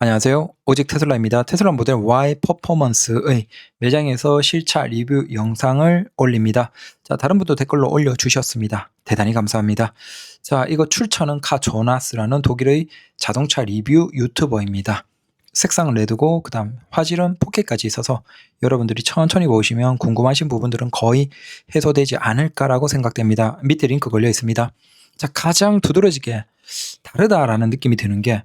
안녕하세요. 오직 테슬라입니다. 테슬라 모델 Y 퍼포먼스의 매장에서 실차 리뷰 영상을 올립니다. 자, 다른 분도 댓글로 올려주셨습니다. 대단히 감사합니다. 자, 이거 출처는 카 조나스라는 독일의 자동차 리뷰 유튜버입니다. 색상은 레드고 그 다음 화질은 4K까지 있어서 여러분들이 천천히 보시면 궁금하신 부분들은 거의 해소되지 않을까라고 생각됩니다. 밑에 링크 걸려 있습니다. 자, 가장 두드러지게 다르다라는 느낌이 드는 게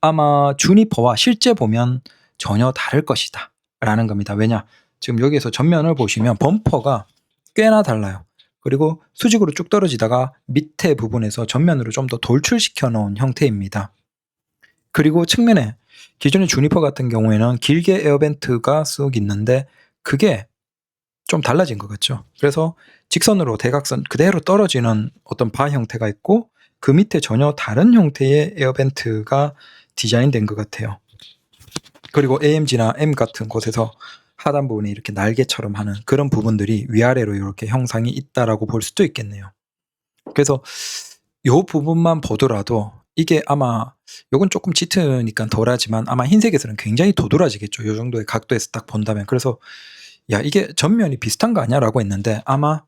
아마 주니퍼와 실제 보면 전혀 다를 것이다 라는 겁니다. 왜냐? 지금 여기에서 전면을 보시면 범퍼가 꽤나 달라요. 그리고 수직으로 쭉 떨어지다가 밑에 부분에서 전면으로 좀 더 돌출시켜 놓은 형태입니다. 그리고 측면에 기존의 주니퍼 같은 경우에는 길게 에어벤트가 쑥 있는데 그게 좀 달라진 것 같죠. 그래서 직선으로 대각선 그대로 떨어지는 어떤 바 형태가 있고 그 밑에 전혀 다른 형태의 에어벤트가 디자인된 것 같아요. 그리고 AMG나 M 같은 곳에서 하단 부분에 이렇게 날개처럼 하는 그런 부분들이 위아래로 이렇게 형상이 있다라고 볼 수도 있겠네요. 그래서 이 부분만 보더라도 이게 아마 요건 조금 짙으니까 덜하지만 아마 흰색에서는 굉장히 도드라지겠죠. 이 정도의 각도에서 딱 본다면. 그래서 야, 이게 전면이 비슷한 거 아니야? 라고 했는데 아마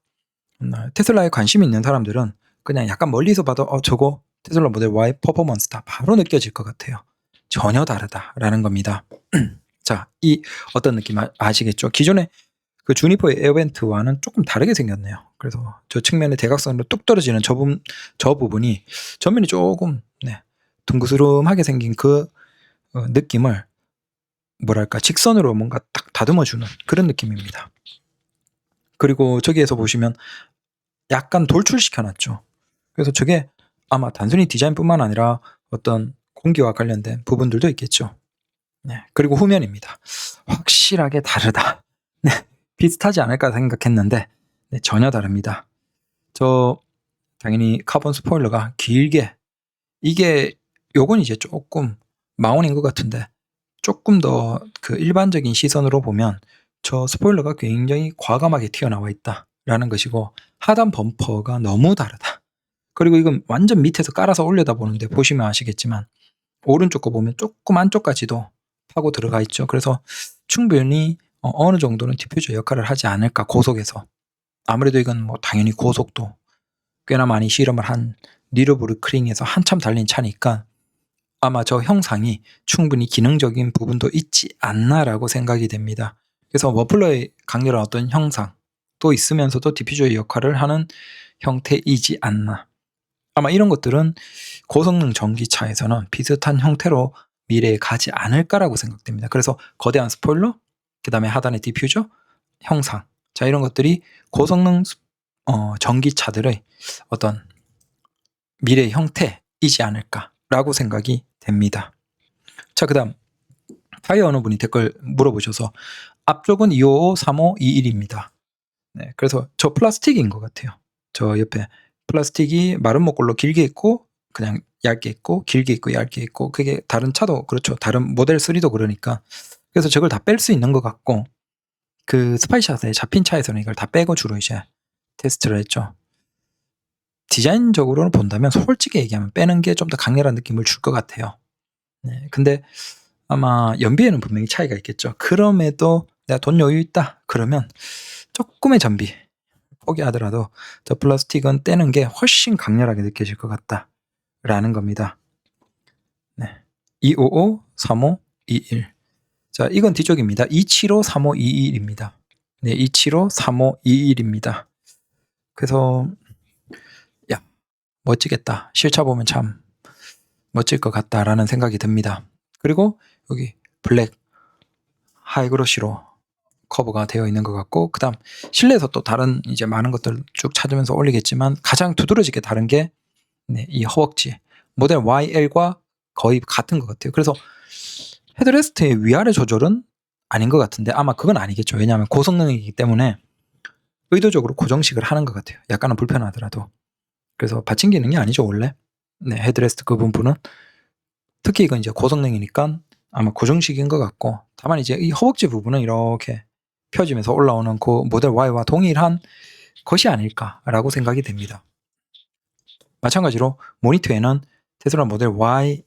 테슬라에 관심 있는 사람들은 그냥 약간 멀리서 봐도 저거 테슬라 모델 Y 퍼포먼스다 바로 느껴질 것 같아요. 전혀 다르다라는 겁니다. 자, 이 어떤 느낌 아시겠죠? 기존의 그 주니퍼의 에어벤트와는 조금 다르게 생겼네요. 그래서 저 측면에 대각선으로 뚝 떨어지는 저 부분이 전면이 조금 둥그스름하게 생긴 그 느낌을 뭐랄까 직선으로 뭔가 딱 다듬어주는 그런 느낌입니다. 그리고 저기에서 보시면 약간 돌출시켜놨죠. 그래서 저게 아마 단순히 디자인뿐만 아니라 어떤 공기와 관련된 부분들도 있겠죠. 네, 그리고 후면입니다. 확실하게 다르다. 네, 비슷하지 않을까 생각했는데 전혀 다릅니다. 저 당연히 카본 스포일러가 길게 이게 요건 이제 조금 마운인 것 같은데 조금 더 그 일반적인 시선으로 보면 저 스포일러가 굉장히 과감하게 튀어나와 있다라는 것이고 하단 범퍼가 너무 다르다. 그리고 이건 완전 밑에서 깔아서 올려다보는데 보시면 아시겠지만 오른쪽 거 보면 조금 안쪽까지도 파고 들어가 있죠. 그래서 충분히 어느 정도는 디퓨저 역할을 하지 않을까 고속에서. 아무래도 이건 뭐 당연히 고속도 꽤나 많이 실험을 한 니르부르크링에서 한참 달린 차니까 아마 저 형상이 충분히 기능적인 부분도 있지 않나라고 생각이 됩니다. 그래서 머플러의 강렬한 어떤 형상도 있으면서도 디퓨저의 역할을 하는 형태이지 않나. 아마 이런 것들은 고성능 전기차에서는 비슷한 형태로 미래에 가지 않을까라고 생각됩니다. 그래서 거대한 스포일러, 그 다음에 하단의 디퓨저, 형상. 자, 이런 것들이 고성능 전기차들의 어떤 미래의 형태이지 않을까라고 생각이 됩니다. 자, 그 다음 타이어 어느 분이 댓글 물어보셔서 앞쪽은 255, 35, 21입니다. 네, 그래서 저 플라스틱인 것 같아요. 저 옆에 플라스틱이 마른 목걸로 길게 있고 그냥 얇게 있고 길게 있고 얇게 있고 그게 다른 차도 그렇죠. 다른 모델 3도 그러니까 그래서 저걸 다 뺄 수 있는 것 같고 그 스파이샷에 잡힌 차에서는 이걸 다 빼고 주로 이제 테스트를 했죠. 디자인적으로는 본다면 솔직히 얘기하면 빼는 게 좀 더 강렬한 느낌을 줄 것 같아요. 네, 근데 아마 연비에는 분명히 차이가 있겠죠. 그럼에도 내가 돈 여유 있다 그러면 조금의 전비 포기하더라도 저 플라스틱은 떼는 게 훨씬 강렬하게 느껴질 것 같다라는 겁니다. 네, 255, 35, 21. 자, 이건 뒤쪽입니다. 275, 35, 21입니다. 네, 275, 35, 21입니다. 그래서 야, 멋지겠다. 실차 보면 참 멋질 것 같다라는 생각이 듭니다. 그리고 여기 블랙 하이그로시로 커버가 되어 있는 것 같고 그 다음 실내에서 또 다른 이제 많은 것들 쭉 찾으면서 올리겠지만 가장 두드러지게 다른 게 이 허벅지 모델 YL과 거의 같은 것 같아요. 그래서 헤드레스트의 위아래 조절은 아닌 것 같은데 아마 그건 아니겠죠. 왜냐하면 고성능이기 때문에 의도적으로 고정식을 하는 것 같아요. 약간은 불편하더라도. 그래서 받침 기능이 아니죠 원래. 네, 헤드레스트 그 부분은 특히 이건 이제 고성능이니까 아마 고정식인 것 같고 다만 이제 이 허벅지 부분은 이렇게 펴지면서 올라오는 그 모델 Y와 동일한 것이 아닐까라고 생각이 됩니다. 마찬가지로 모니터에는 테슬라 모델 Y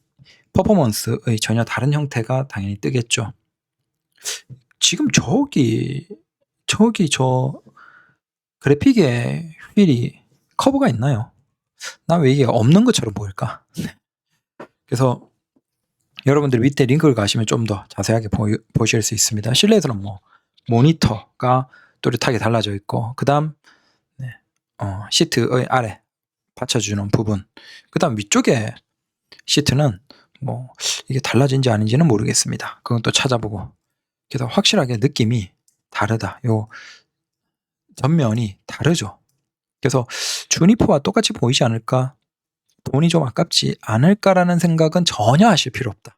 퍼포먼스의 전혀 다른 형태가 당연히 뜨겠죠. 지금 저기 저 그래픽에 휠이 커브가 있나요? 난 왜 이게 없는 것처럼 보일까? 그래서 여러분들 밑에 링크를 가시면 좀 더 자세하게 보실 수 있습니다. 실내에서는 뭐 모니터가 또렷하게 달라져 있고, 그 다음 시트의 아래 받쳐주는 부분, 그 다음 위쪽에 시트는 뭐 이게 달라진지 아닌지는 모르겠습니다. 그건 또 찾아보고. 그래서 확실하게 느낌이 다르다. 요 전면이 다르죠. 그래서 주니퍼와 똑같이 보이지 않을까? 돈이 좀 아깝지 않을까라는 생각은 전혀 하실 필요 없다.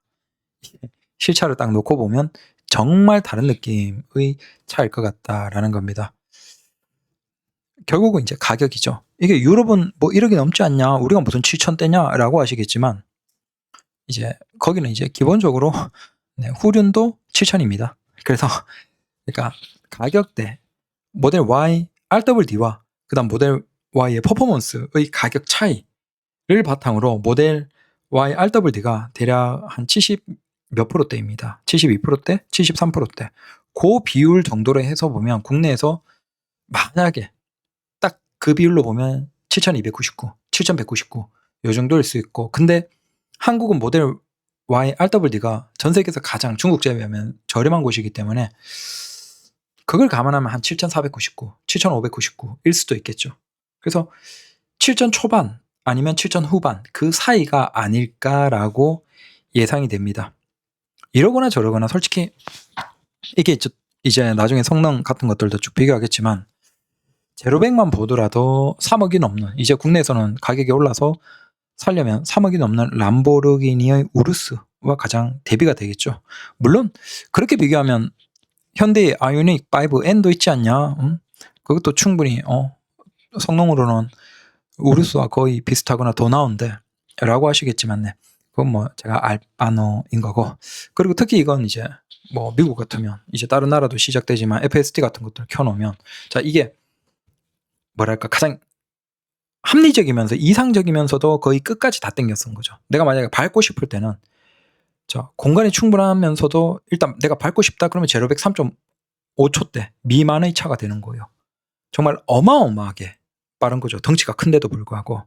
실차를 딱 놓고 보면 정말 다른 느낌의 차일 것 같다라는 겁니다. 결국은 이제 가격이죠. 이게 유럽은 뭐 1억이 넘지 않냐, 우리가 무슨 7천대냐 라고 하시겠지만, 이제 거기는 이제 기본적으로 후륜도 7천입니다. 그래서 그러니까 가격대 모델 Y RWD와 그 다음 모델 Y의 퍼포먼스의 가격 차이를 바탕으로 모델 Y RWD가 대략 한 70 몇 프로대입니다. 72%대, 73%대. 그 비율 정도로 해서 보면 국내에서 만약에 딱 그 비율로 보면 7,299, 7,199 요 정도일 수 있고, 근데 한국은 모델 Y RWD가 전 세계에서 가장 중국 제외하면 저렴한 곳이기 때문에 그걸 감안하면 한 7,499, 7,599일 수도 있겠죠. 그래서 7,000 초반 아니면 7,000 후반 그 사이가 아닐까라고 예상이 됩니다. 이러거나 저러거나 솔직히 이게 이제 나중에 성능 같은 것들도 쭉 비교하겠지만 제로백만 보더라도 3억이 넘는, 이제 국내에서는 가격이 올라서 살려면 3억이 넘는 람보르기니의 우루스와 가장 대비가 되겠죠. 물론 그렇게 비교하면 현대의 아이오닉 5N도 있지 않냐? 그것도 충분히 성능으로는 우루스와 거의 비슷하거나 더 나은데 라고 하시겠지만, 네, 그건 뭐 제가 알바노인 거고. 그리고 특히 이건 이제 뭐 미국 같으면 이제 다른 나라도 시작되지만 FSD 같은 것들 켜놓으면, 자, 이게 뭐랄까 가장 합리적이면서 이상적이면서도 거의 끝까지 다 땡겨 쓴 거죠. 내가 만약에 밟고 싶을 때는 공간이 충분하면서도 일단 내가 밟고 싶다 그러면 제로백 3.5초대 미만의 차가 되는 거예요. 정말 어마어마하게 빠른 거죠. 덩치가 큰데도 불구하고.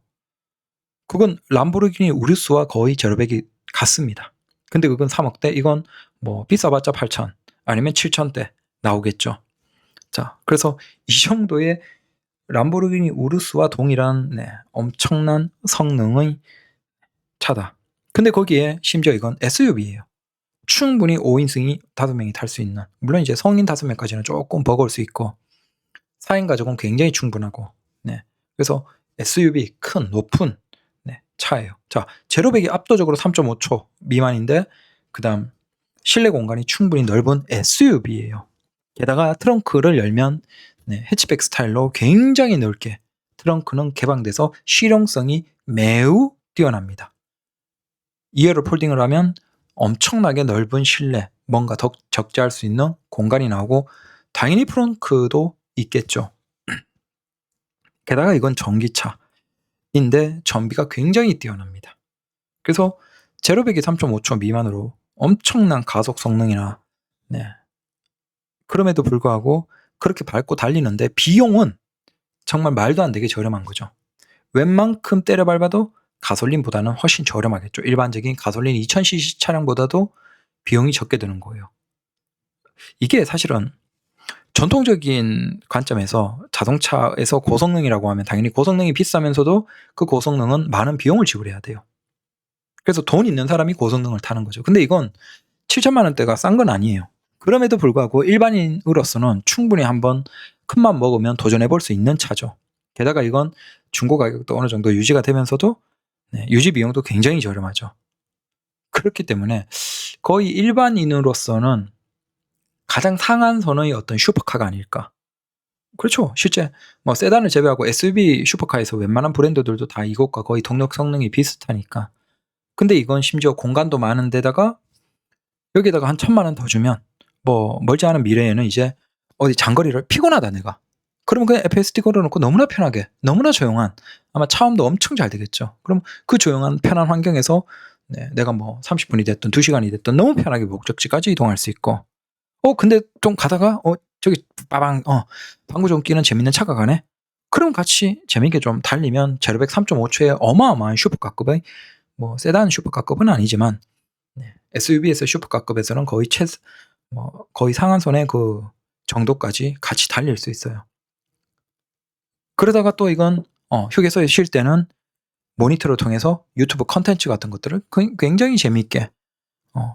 그건 람보르기니 우루스와 거의 제로백이 같습니다. 근데 그건 3억대, 이건 뭐 비싸봤자 8천 아니면 7천대 나오겠죠. 자, 그래서 이 정도의 람보르기니 우루스와 동일한 엄청난 성능의 차다. 근데 거기에 심지어 이건 SUV예요. 충분히 5인승이 5명이 탈 수 있는, 물론 이제 성인 5명까지는 조금 버거울 수 있고 4인 가족은 굉장히 충분하고, 그래서 SUV 큰 높은 차예요. 자, 제로백이 압도적으로 3.5초 미만인데 그 다음 실내 공간이 충분히 넓은 SUV예요. 게다가 트렁크를 열면 해치백 스타일로 굉장히 넓게 트렁크는 개방돼서 실용성이 매우 뛰어납니다. 2열을 폴딩을 하면 엄청나게 넓은 실내, 뭔가 더 적재할 수 있는 공간이 나오고, 당연히 트렁크도 있겠죠. 게다가 이건 전기차인데 전비가 굉장히 뛰어납니다. 그래서 제로백이 3.5초 미만으로 엄청난 가속 성능이나 그럼에도 불구하고 그렇게 밟고 달리는데 비용은 정말 말도 안 되게 저렴한 거죠. 웬만큼 때려 밟아도 가솔린보다는 훨씬 저렴하겠죠. 일반적인 가솔린 2000cc 차량보다도 비용이 적게 드는 거예요. 이게 사실은 전통적인 관점에서 자동차에서 고성능이라고 하면 당연히 고성능이 비싸면서도 그 고성능은 많은 비용을 지불해야 돼요. 그래서 돈 있는 사람이 고성능을 타는 거죠. 근데 이건 7천만 원대가 싼 건 아니에요. 그럼에도 불구하고 일반인으로서는 충분히 한번 큰맘 먹으면 도전해 볼 수 있는 차죠. 게다가 이건 중고 가격도 어느 정도 유지가 되면서도 유지 비용도 굉장히 저렴하죠. 그렇기 때문에 거의 일반인으로서는 가장 상한선의 어떤 슈퍼카가 아닐까. 그렇죠. 실제 뭐 세단을 제외하고 SUV 슈퍼카에서 웬만한 브랜드들도 다 이것과 거의 동력 성능이 비슷하니까. 근데 이건 심지어 공간도 많은 데다가 여기다가 한 1,000만 원 더 주면 뭐 멀지 않은 미래에는 이제 어디 장거리를 피곤하다 내가. 그러면 그냥 FSD 걸어놓고 너무나 편하게, 너무나 조용한, 아마 차음도 엄청 잘 되겠죠. 그럼 그 조용한 편한 환경에서 네, 내가 뭐 30분이 됐든 2시간이 됐든 너무 편하게 목적지까지 이동할 수 있고 근데 좀 가다가 저기 빠방 방구 좀 끼는 재밌는 차가 가네? 그럼 같이 재밌게 좀 달리면 제로백 3.5초의 어마어마한 슈퍼카급의 뭐 세단 슈퍼카급은 아니지만 네, SUV에서 슈퍼카급에서는 거의 상한선의 그 정도까지 같이 달릴 수 있어요. 그러다가 또 이건 휴게소에 쉴 때는 모니터를 통해서 유튜브 컨텐츠 같은 것들을 굉장히 재미있게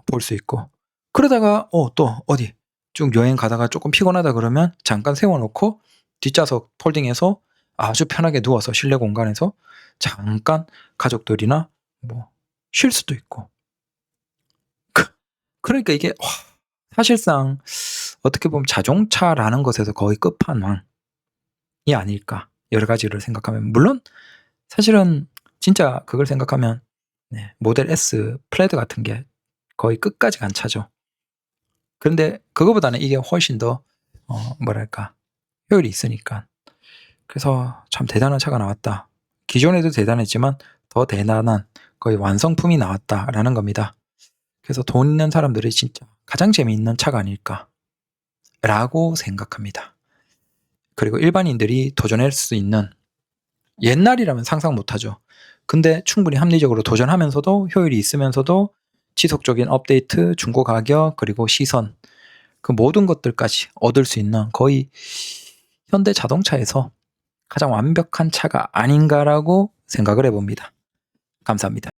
볼 수 있고 그러다가 또 어디 쭉 여행 가다가 조금 피곤하다 그러면 잠깐 세워놓고 뒷좌석 폴딩해서 아주 편하게 누워서 실내 공간에서 잠깐 가족들이나 뭐 쉴 수도 있고 그러니까 이게 사실상 어떻게 보면 자동차라는 것에서 거의 끝판왕이 아닐까 여러 가지를 생각하면 물론 사실은 진짜 그걸 생각하면 네, 모델 S 플레드 같은 게 거의 끝까지 간 차죠. 그런데 그거보다는 이게 훨씬 더 뭐랄까 효율이 있으니까 그래서 참 대단한 차가 나왔다. 기존에도 대단했지만 더 대단한 거의 완성품이 나왔다라는 겁니다. 그래서 돈 있는 사람들이 진짜 가장 재미있는 차가 아닐까라고 생각합니다. 그리고 일반인들이 도전할 수 있는 옛날이라면 상상 못하죠. 근데 충분히 합리적으로 도전하면서도 효율이 있으면서도 지속적인 업데이트, 중고 가격, 그리고 시선 그 모든 것들까지 얻을 수 있는 거의 현대 자동차에서 가장 완벽한 차가 아닌가라고 생각을 해봅니다. 감사합니다.